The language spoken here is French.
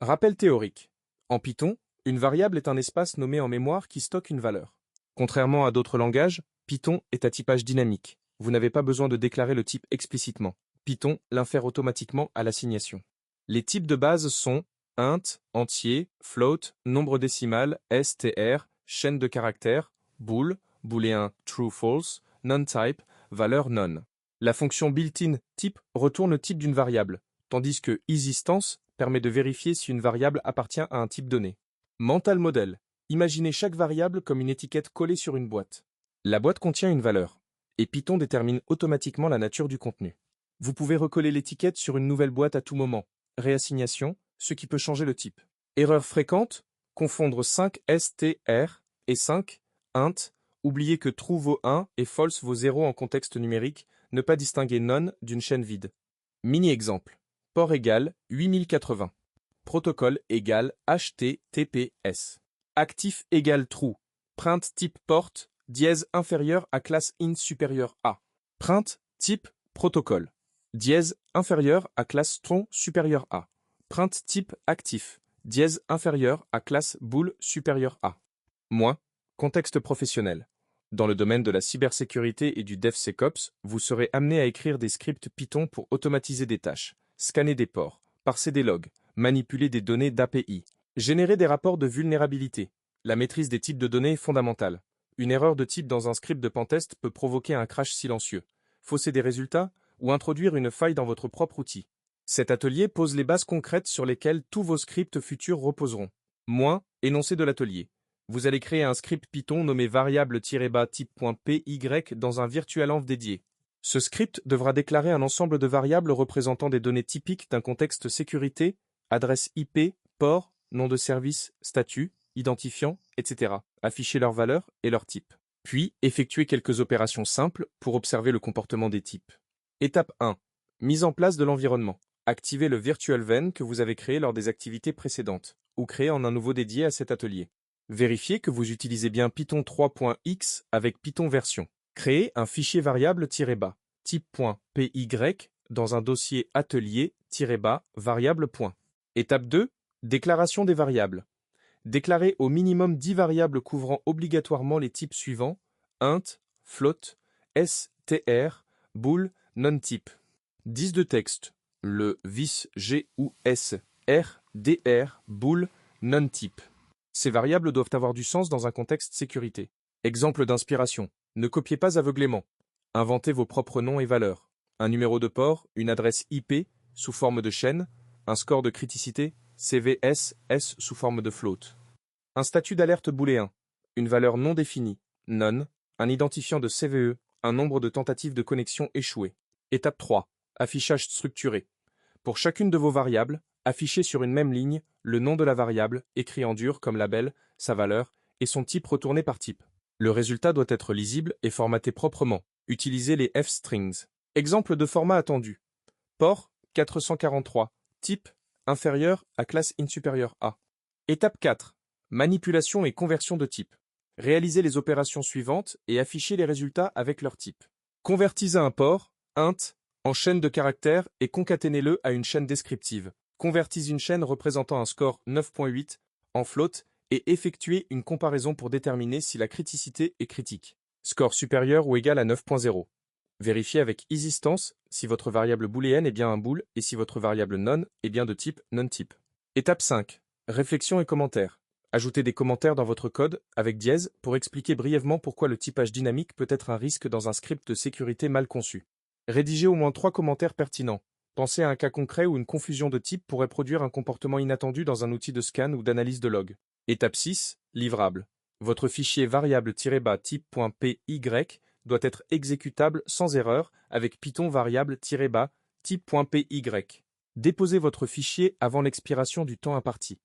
Rappel théorique. En Python, une variable est un espace nommé en mémoire qui stocke une valeur. Contrairement à d'autres langages, Python est à typage dynamique. Vous n'avez pas besoin de déclarer le type explicitement. Python l'infère automatiquement à l'assignation. Les types de base sont int, entier, float, nombre décimal, str, chaîne de caractères, bool, booléen true-false, non-type, valeur none. La fonction built-in type retourne le type d'une variable, tandis que existence permet de vérifier si une variable appartient à un type donné. Mental model. Imaginez chaque variable comme une étiquette collée sur une boîte. La boîte contient une valeur, et Python détermine automatiquement la nature du contenu. Vous pouvez recoller l'étiquette sur une nouvelle boîte à tout moment. Réassignation, ce qui peut changer le type. Erreur fréquente, confondre 5 str et 5 int, oubliez que true vaut 1 et false vaut 0 en contexte numérique, ne pas distinguer none d'une chaîne vide. Mini-exemple. Port égale 8080. Protocole égale HTTPS. Actif égale true. Print type port, dièse inférieur à classe int supérieur à. Print type protocole. Dièse inférieur à classe string supérieur à. Print type actif. Dièse inférieur à classe bool supérieur à. Moins, contexte professionnel. Dans le domaine de la cybersécurité et du DevSecOps, vous serez amené à écrire des scripts Python pour automatiser des tâches, scanner des ports, parser des logs, manipuler des données d'API, générer des rapports de vulnérabilité. La maîtrise des types de données est fondamentale. Une erreur de type dans un script de pentest peut provoquer un crash silencieux, fausser des résultats ou introduire une faille dans votre propre outil. Cet atelier pose les bases concrètes sur lesquelles tous vos scripts futurs reposeront. Moins, énoncé de l'atelier. Vous allez créer un script Python nommé variable-bas type.py dans un virtual env dédié. Ce script devra déclarer un ensemble de variables représentant des données typiques d'un contexte sécurité, adresse IP, port, nom de service, statut, identifiant, etc. Afficher leurs valeurs et leurs types. Puis, effectuer quelques opérations simples pour observer le comportement des types. Étape 1. Mise en place de l'environnement. Activez le virtual van que vous avez créé lors des activités précédentes, ou créez en un nouveau dédié à cet atelier. Vérifiez que vous utilisez bien Python 3.x avec Python version. Créez un fichier variable-bas, type.py dans un dossier atelier-bas variable. Étape 2. Déclaration des variables. Déclarez au minimum 10 variables couvrant obligatoirement les types suivants int, float, str, bool, non-type. 10 de texte. Le vis G ou S, R, dr, bool, non-type. Ces variables doivent avoir du sens dans un contexte sécurité. Exemple d'inspiration. Ne copiez pas aveuglément. Inventez vos propres noms et valeurs. Un numéro de port, une adresse IP sous forme de chaîne, un score de criticité, CVS, S sous forme de float. Un statut d'alerte booléen, une valeur non définie, none, un identifiant de CVE, un nombre de tentatives de connexion échouées. Étape 3. Affichage structuré. Pour chacune de vos variables, affichez sur une même ligne le nom de la variable, écrit en dur comme label, sa valeur, et son type retourné par type. Le résultat doit être lisible et formaté proprement. Utilisez les f-strings. Exemple de format attendu. Port 443. Type inférieur à classe int supérieur à. Étape 4. Manipulation et conversion de type. Réalisez les opérations suivantes et affichez les résultats avec leur type. Convertissez un port, int, en chaîne de caractères et concaténez-le à une chaîne descriptive. Convertissez une chaîne représentant un score 9.8 en float et effectuez une comparaison pour déterminer si la criticité est critique. Score supérieur ou égal à 9.0. Vérifiez avec existence si votre variable booléenne est bien un bool et si votre variable none est bien de type non-type. Étape 5. Réflexion et commentaires. Ajoutez des commentaires dans votre code avec dièse pour expliquer brièvement pourquoi le typage dynamique peut être un risque dans un script de sécurité mal conçu. Rédigez au moins 3 commentaires pertinents. Pensez à un cas concret où une confusion de type pourrait produire un comportement inattendu dans un outil de scan ou d'analyse de log. Étape 6. Livrable. Votre fichier variable-bas type.py doit être exécutable sans erreur avec Python variable-bas type.py. Déposez votre fichier avant l'expiration du temps imparti.